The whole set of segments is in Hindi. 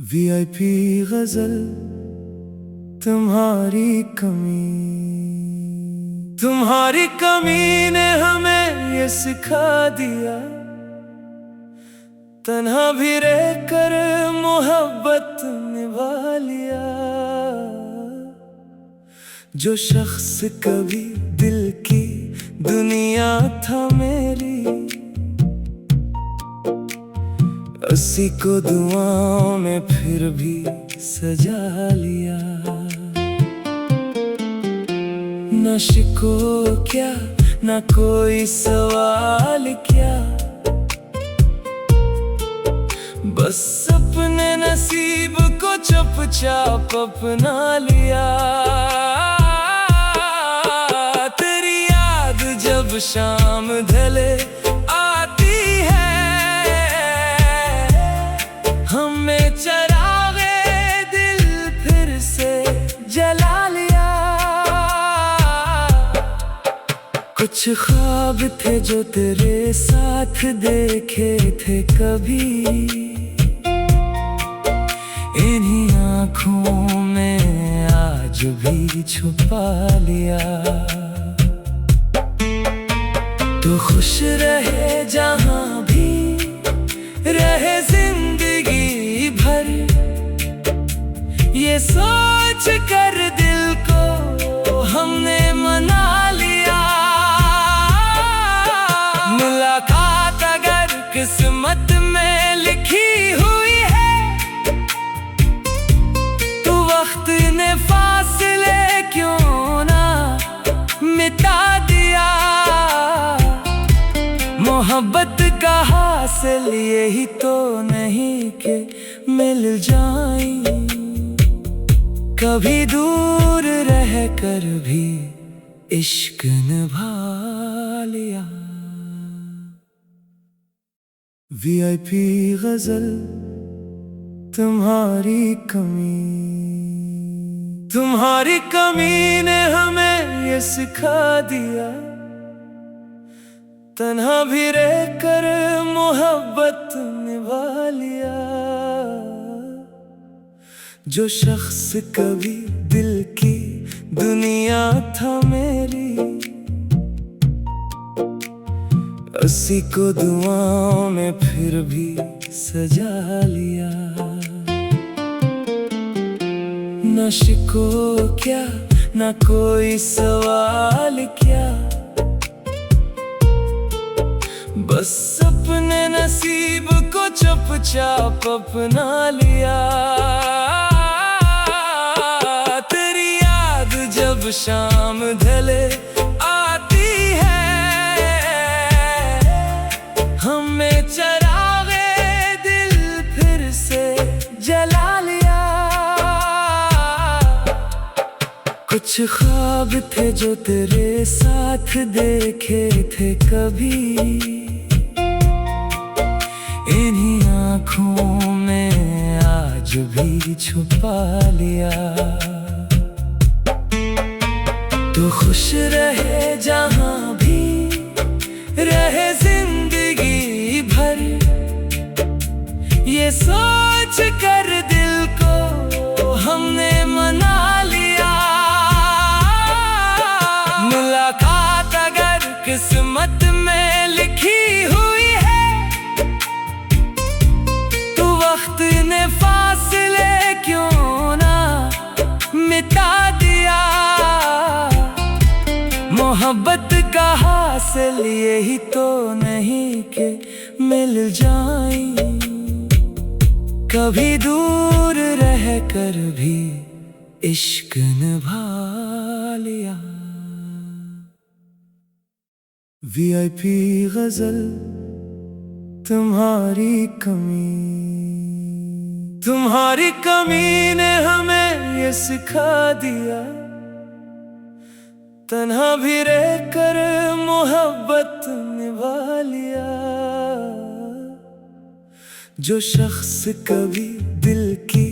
वीआईपी गजल तुम्हारी कमी ने हमें ये सिखा दिया, तन्हा भी रहकर मोहब्बत निभा लिया। जो शख्स कभी दिल की दुनिया था मेरी, उसी को दुआओं में फिर भी सजा लिया। न शिको क्या न कोई सवाल क्या, बस अपने नसीब को चुपचाप अपना लिया। तेरी याद जब शाम ढले आती है, हमें चरागे दिल फिर से जला लिया। कुछ ख्वाब थे जो तेरे साथ देखे थे कभी, इन्हीं आँखों में आज भी छुपा लिया। तो खुश रहे जहाँ भी रहे जिंदगी भर, ये सोच कर दिल को हमने मना लिया। मुलाकात अगर किस्मत में लिखी हुई है, तो वक्त ने फासले क्यों ना मिटा दिया। मोहब्बत का हासिल यही तो नहीं कि मिल जाएं, कभी दूर रह कर भी इश्क निभा लिया। वीआईपी गजल तुम्हारी कमी ने हमें ये सिखा दिया, तन्हा भी रहकर मोहब्बत निभा लिया। जो शख्स कभी दिल की दुनिया था मेरी, उसी को दुआओं में फिर भी सजा लिया। न शिको क्या न कोई सवाल क्या, बस अपने नसीब को चुपचाप अपना लिया। तेरी याद जब शाम ढले आती है, हमें चरागे दिल फिर से जला लिया। कुछ ख्वाब थे जो तेरे साथ देखे थे कभी, इन्हीं आँखों में आज भी छुपा लिया। तो खुश रहे जहाँ भी रहे जिंदगी भर, ये सोच कर दिल को हमने मना लिया। मुलाकात अगर किस्मत में लिखी हुई है, तो वक्त ने फासले क्यों ना मिटा दिया। मोहब्बत का हासिल यही तो नहीं कि मिल जाएं, कभी दूर रह कर भी इश्क निभा लिया। वीआईपी गजल तुम्हारी कमी ने हमें ये सिखा दिया, तन्हा भी रहकर मोहब्बत निभा लिया। जो शख्स कभी दिल की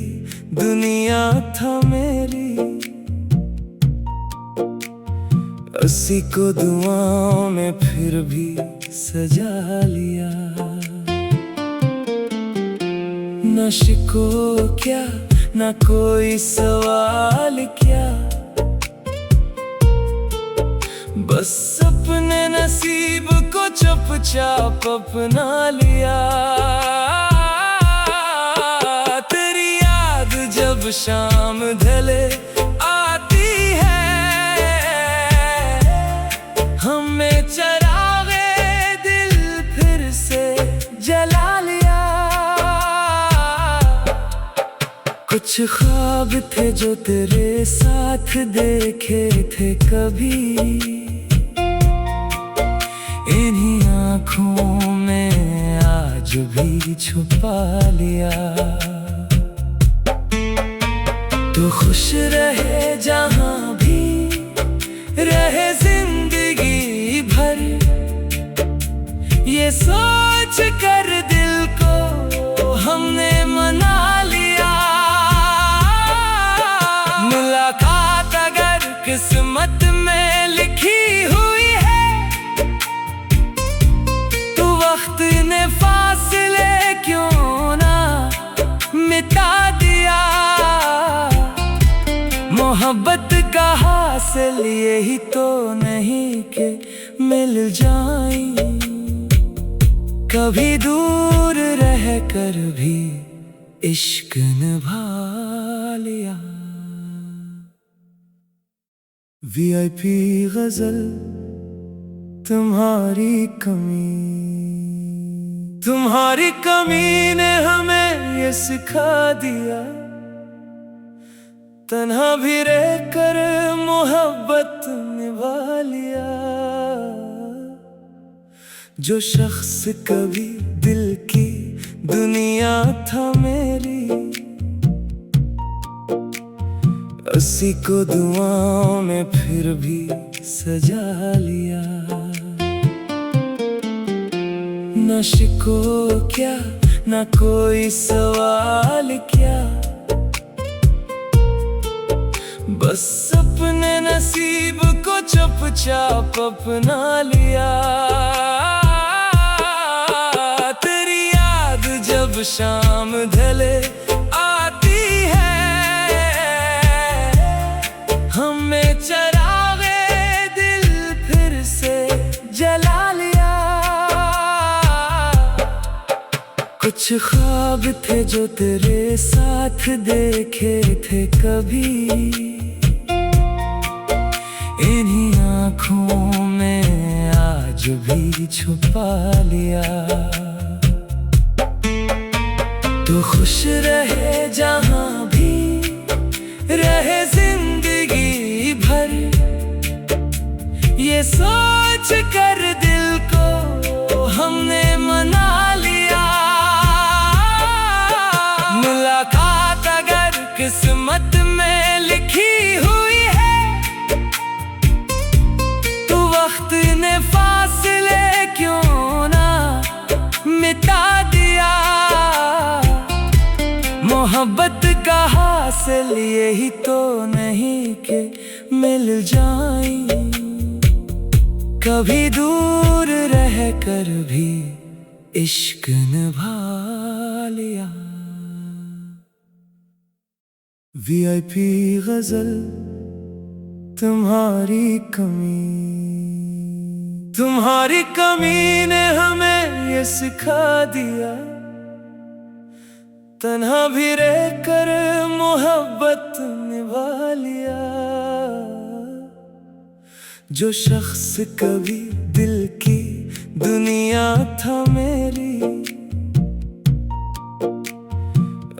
दुनिया था मेरी, उसी को दुआओं में फिर भी सजा लिया। न शिको क्या न कोई सवाल क्या, बस अपने नसीब को चुपचाप अपना लिया। तेरी याद जब शाम ढले आती है, हमें चरागे दिल फिर से जला लिया। कुछ ख्वाब थे जो तेरे साथ देखे थे कभी, इन्हीं आँखों में आज भी छुपा लिया। तो खुश रहे जहाँ भी रहे जिंदगी भर, ये सोच कर दिल को हमने मना लिया। मुलाकात अगर किस्मत में लिखी हुई है, तो वक्त ने फासले क्यों ना मिटा दिया। मोहब्बत का हासिल यही तो नहीं कि मिल जाएं, कभी दूर रह कर भी इश्क निभा लिया। VIP गजल तुम्हारी कमी ने हमें ये सिखा दिया। तन्हा भी रहकर मोहब्बत निभा लिया। जो शख्स कभी दिल की दुनिया था मेरी, उसी को दुआओं में फिर भी सजा लिया। न शिको क्या न कोई सवाल क्या, बस अपने नसीब को चुपचाप अपना लिया। तेरी याद जब शाम ढले आती है, हमें चरागे दिल फिर से जला लिया। कुछ ख्वाब थे जो तेरे साथ देखे थे कभी, इन्हीं आँखों में आज भी छुपा लिया। तो खुश रहे जहाँ भी रहे जिंदगी भर, ये सोच कर दिल को हमने मना लिया। मुलाकात अगर किस्मत में लिखी हुई है, तो वक्त ने फासले क्यों ना मिटा दिया। मोहब्बत का हासिल यही तो नहीं कि मिल जाएं, कभी दूर रह कर भी इश्क निभा लिया। VIP गजल तुम्हारी कमी ने हमें ये सिखा दिया। तन्हा भी रहकर मोहब्बत निभा लिया। जो शख्स कभी दिल की दुनिया था मेरी,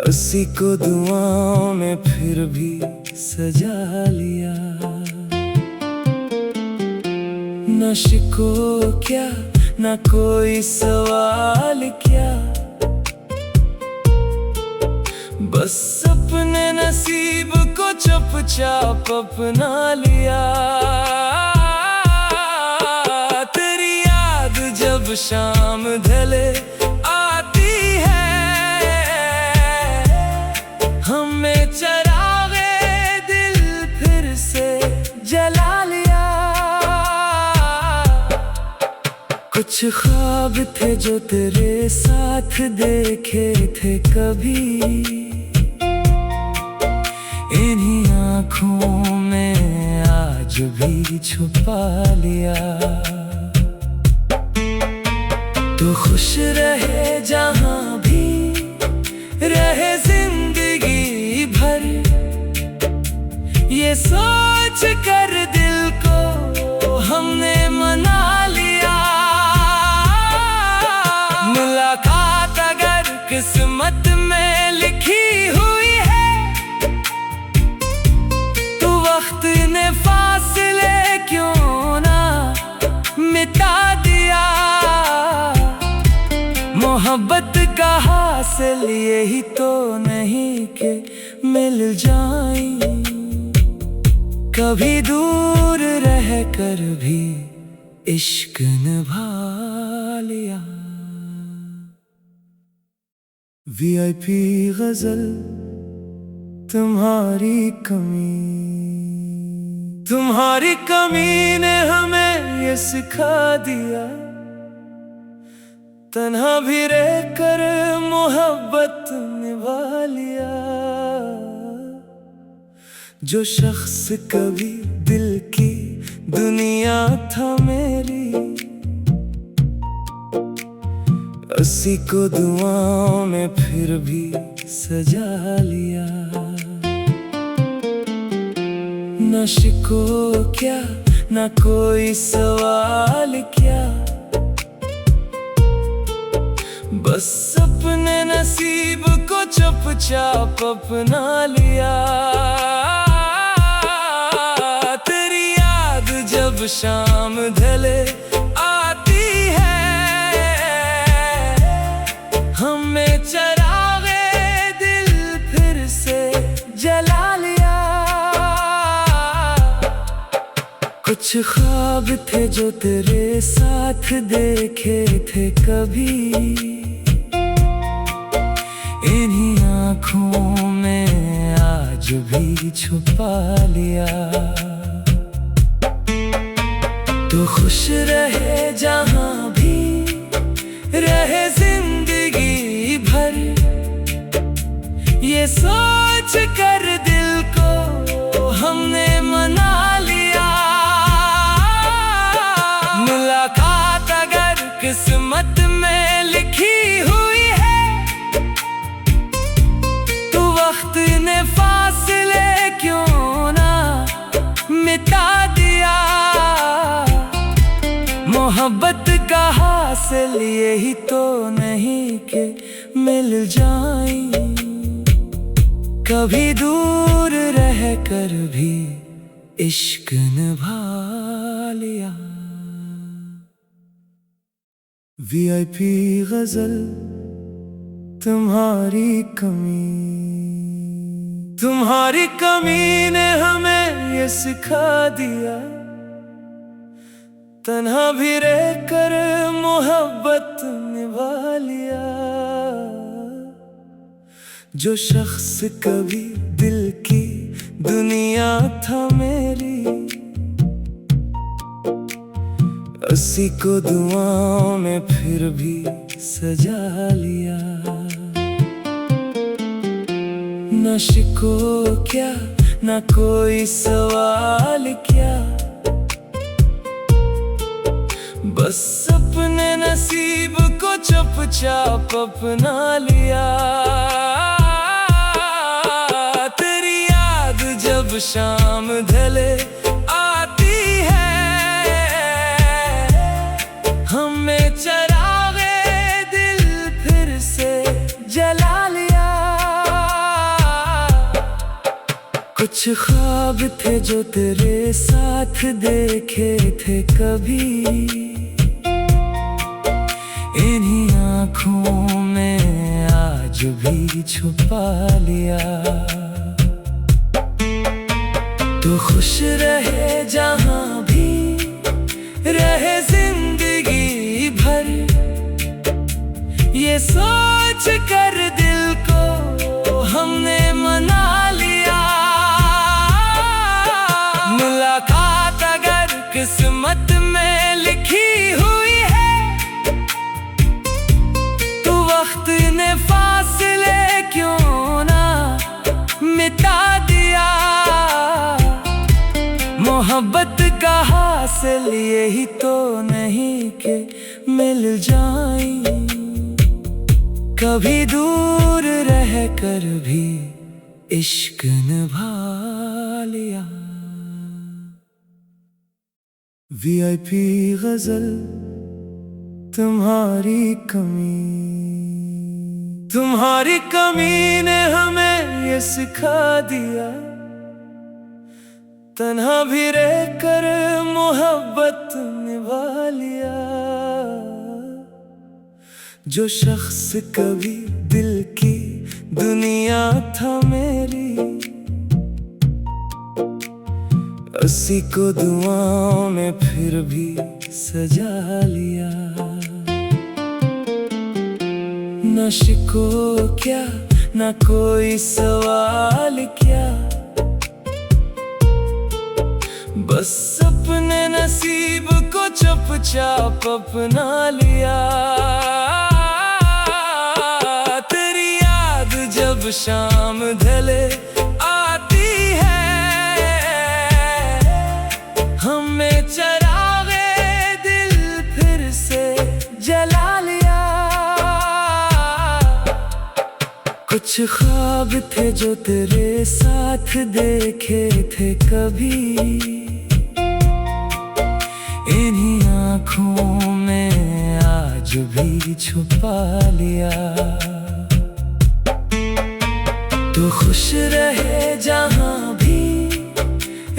उसी को दुआओं में फिर भी सजा लिया। न शिको क्या न कोई सवाल क्या, बस अपने नसीब को चुपचाप अपना लिया। तेरी याद जब शाम ढले आती है, हमें चरागे दिल फिर से जला लिया। कुछ ख्वाब ख्वाब थे जो तेरे साथ देखे थे कभी, इन्हीं आँखों में आज भी छुपा लिया। तो खुश रहे जहाँ भी रहे जिंदगी भर, ये सोच कर दिल को हमने मना लिया। मुलाकात अगर किस्मत में लिखी हुई है, तो वक्त ने फासले क्यों ना मिटा दिया। मोहब्बत का हासिल यही तो नहीं कि मिल जाएं, कभी दूर रह कर भी इश्क निभा लिया। VIP गजल तुम्हारी कमी ने हमें ये सिखा दिया। तन्हा भी रहकर मोहब्बत निभा लिया। जो शख्स कभी दिल की दुनिया था मेरी, उसी को दुआओं में फिर भी सजा लिया। न शिको क्या न कोई सवाल क्या, बस अपने नसीब को चुपचाप अपना लिया। तेरी याद जब शाम ढले आती है, हमें चरागे दिल फिर से जला लिया। कुछ ख्वाब थे जो तेरे साथ देखे थे कभी, इन्हीं आँखों में आज भी छुपा लिया। तो खुश रहे जहाँ भी रहे जिंदगी भर, ये सोच कर दिल को हमने मना लिया। मुलाकात अगर किस्मत में लिखी हुई है, तो वक्त ने फासले क्यों ना मिटा दिया। मोहब्बत का हासिल यही तो नहीं कि मिल जाएं, कभी दूर रह कर भी इश्क निभा लिया। VIP गजल तुम्हारी कमी ने हमें ये सिखा दिया। तन्हा भी रहकर मोहब्बत निभा लिया। जो शख्स कभी दिल की दुनिया था मेरी, उसी को दुआओं में फिर भी सजा लिया। न शिको क्या न कोई सवाल क्या, बस अपने नसीब को चुपचाप अपना लिया। तेरी याद जब शाम ढले आती है, हमें चरागे दिल फिर से जला लिया। कुछ ख्वाब थे जो तेरे साथ देखे थे कभी, इन्हीं आँखों में आज भी छुपा लिया। तो खुश रहे जहाँ भी रहे जिंदगी भर, ये सोच कर दिल को हमने मना लिया। मुलाकात अगर किस्मत में लिखी हुई है, हासिल यही तो नहीं कि मिल जाए, कभी दूर रह कर भी इश्क निभा लिया। VIP गजल तुम्हारी कमी ने हमें ये सिखा दिया, तन्हा भी रहकर मोहब्बत निभा लिया। जो शख्स कभी दिल की दुनिया था मेरी, उसी को दुआओं में फिर भी सजा लिया। न शिको क्या न कोई सवाल क्या, बस अपने नसीब को चुपचाप अपना लिया। तेरी याद जब शाम ढले आती है, हमें चरागे दिल फिर से जला लिया। कुछ ख्वाब थे जो तेरे साथ देखे थे कभी, इन्हीं आँखों में आज भी छुपा लिया। तो खुश रहे जहाँ भी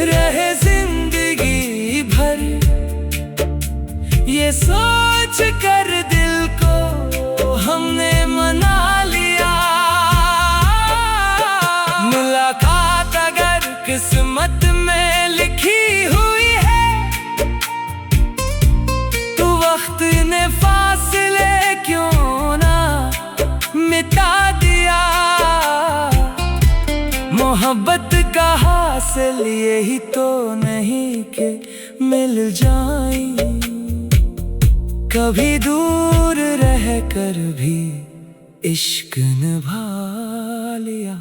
रहे जिंदगी भर, ये सोच कर दिल को हमने मना लिया। मुलाकात अगर किस्मत में लिखी हुई है, तो वक्त ने फासले क्यों ना मिटा दिया। मोहब्बत का हासिल यही तो नहीं कि मिल जाए, कभी दूर रह कर भी इश्क निभा लिया।